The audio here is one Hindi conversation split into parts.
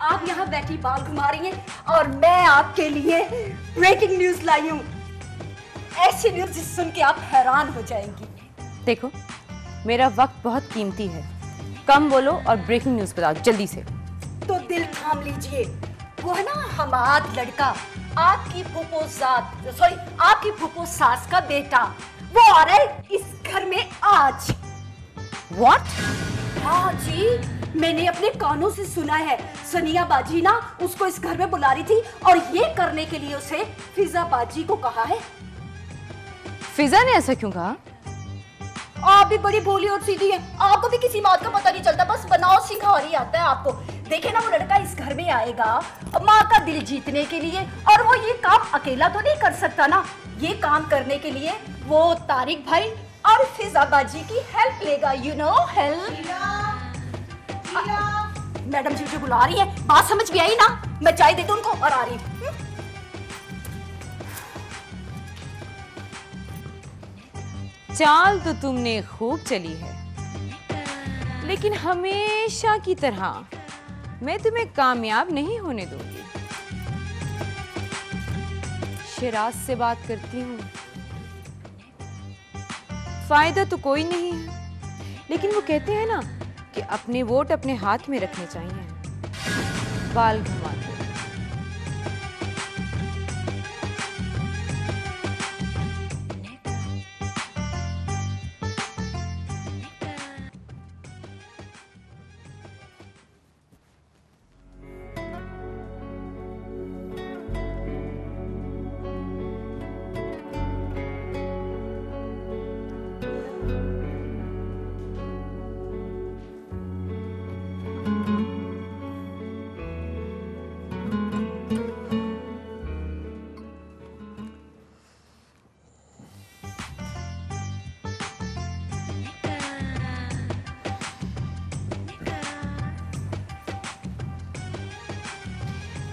आप यहाँ बैठी बाल घुमा रही हैं और मैं आपके लिए ब्रेकिंग न्यूज लाई हूँ। ऐसी न्यूज जिसे सुन के आप हैरान हो जाएंगी। देखो, मेरा वक्त बहुत कीमती है, कम बोलो और ब्रेकिंग न्यूज बताओ जल्दी से। तो दिल थाम लीजिए, वो है ना हमाद लड़का, आपकी फूफो सास का बेटा, वो आ रहा है इस घर में आज। What? हाँ जी, मैंने अपने कानों से सुना है। सनिया बाजी ना उसको इस घर में बुला रही थी और ये करने के लिए उसे फिजा बाजी को कहा है। फिजा ने ऐसा क्यों कहा? आप भी बड़ी भोली और सीधी हैं, आपको भी किसी बात का पता नहीं चलता, बस बनाओ सिंघारी आता है आपको। देखे ना, वो लड़का इस घर में आएगा माँ का दिल जीतने के लिए, और वो ये काम अकेला तो नहीं कर सकता ना। ये काम करने के लिए वो तारिक भाई और फिजा बाजी की हेल्प लेगा, यू नो हेल्प। मैडम जी मुझे बुला रही है, बात समझ में आई ना? मैं चाय देती हूँ उनको और आ रही हूँ। चाल तो तुमने खूब चली है, लेकिन हमेशा की तरह मैं तुम्हें कामयाब नहीं होने दूंगी। शिराज से बात करती हूँ, फायदा तो कोई नहीं है, लेकिन वो कहते हैं ना कि अपने वोट अपने हाथ में रखने चाहिए। बाल घुमाते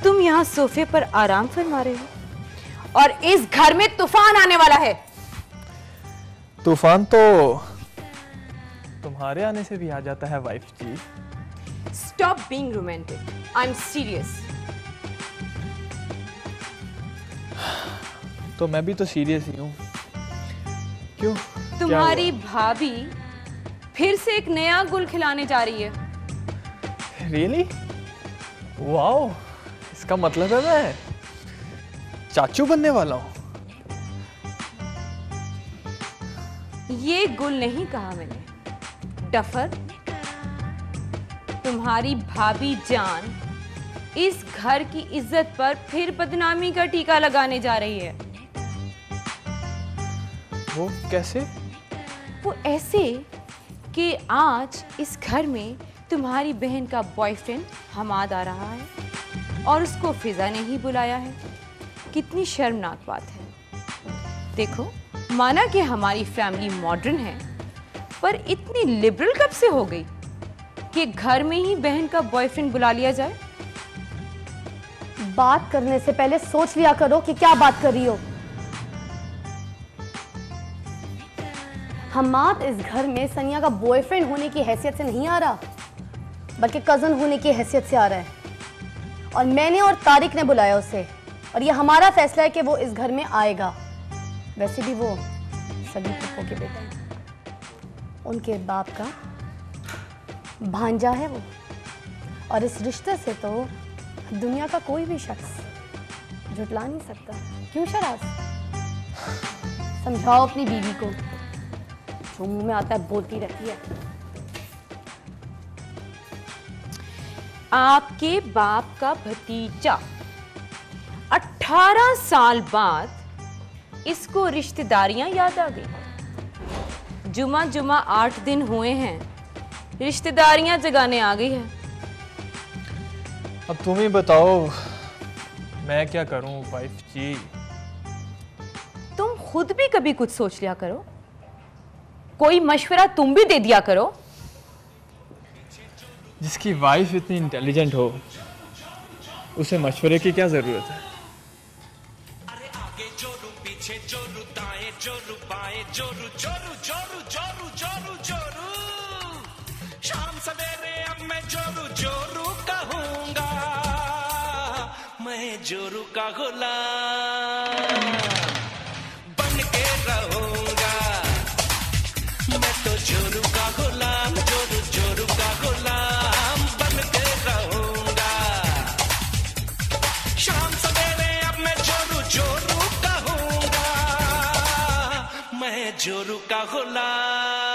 तुम यहाँ सोफे पर आराम फरमा रहे हो और इस घर में तूफान आने वाला है। तूफान तो तुम्हारे आने से भी आ जाता है wife ji. Stop being romantic. I'm serious. तो मैं भी तो सीरियस ही हूँ। क्यों? तुम्हारी भाभी फिर से एक नया गुल खिलाने जा रही है। Really? वाओ, इसका मतलब है मैं चाचू बनने वाला हूँ। ये गुल नहीं कहा मैंने, डफर। तुम्हारी भाभी जान इस घर की इज्जत पर फिर बदनामी का टीका लगाने जा रही है। वो कैसे? वो ऐसे कि आज इस घर में तुम्हारी बहन का बॉयफ्रेंड हमाद आ रहा है और उसको फिजा ने ही बुलाया है। कितनी शर्मनाक बात है। देखो, माना कि हमारी फैमिली मॉडर्न है, पर इतनी लिबरल कब से हो गई कि घर में ही बहन का बॉयफ्रेंड बुला लिया जाए? बात करने से पहले सोच लिया करो कि क्या बात कर रही हो। हमाद इस घर में सनिया का बॉयफ्रेंड होने की हैसियत से नहीं आ रहा, बल्कि कजन होने की हैसियत से आ रहा है। और मैंने और तारिक ने बुलाया उसे, और ये हमारा फैसला है कि वो इस घर में आएगा। वैसे भी वो सगी फूफो के बेटे हैं, उनके बाप का भांजा है वो, और इस रिश्ते से तो दुनिया का कोई भी शख्स जुटला नहीं सकता। क्यों शराज? समझाओ अपनी बीवी को, जो मुंह में आता है बोलती रहती है। आपके बाप का भतीजा 18 साल बाद इसको रिश्तेदारियां याद आ गई। जुमा जुमा 8 दिन हुए हैं, रिश्तेदारियां जगाने आ गई है। अब तुम ही बताओ मैं क्या करूं वाइफ जी। तुम खुद भी कभी कुछ सोच लिया करो, कोई मशवरा तुम भी दे दिया करो। जिसकी वाइफ इतनी इंटेलिजेंट हो, उसे मशवरे की क्या जरूरत है? अरे आगे जोरू, पीछे जोरू, दाएं जोरू, बाएं जोरू, जोरू जोरू जोरू जोरू जोरू। शाम सवेरे अब मैं जोरू जोरू कहूंगा। जोरू का गुलाम बन के रहूंगा। मैं तो जोरू का गुलाम, जोरू जोरू का गुलाम बन के रहूंगा। शाम सवेरे अब मैं जोरू जोरू कहूंगा, मैं जोरू का गुलाम।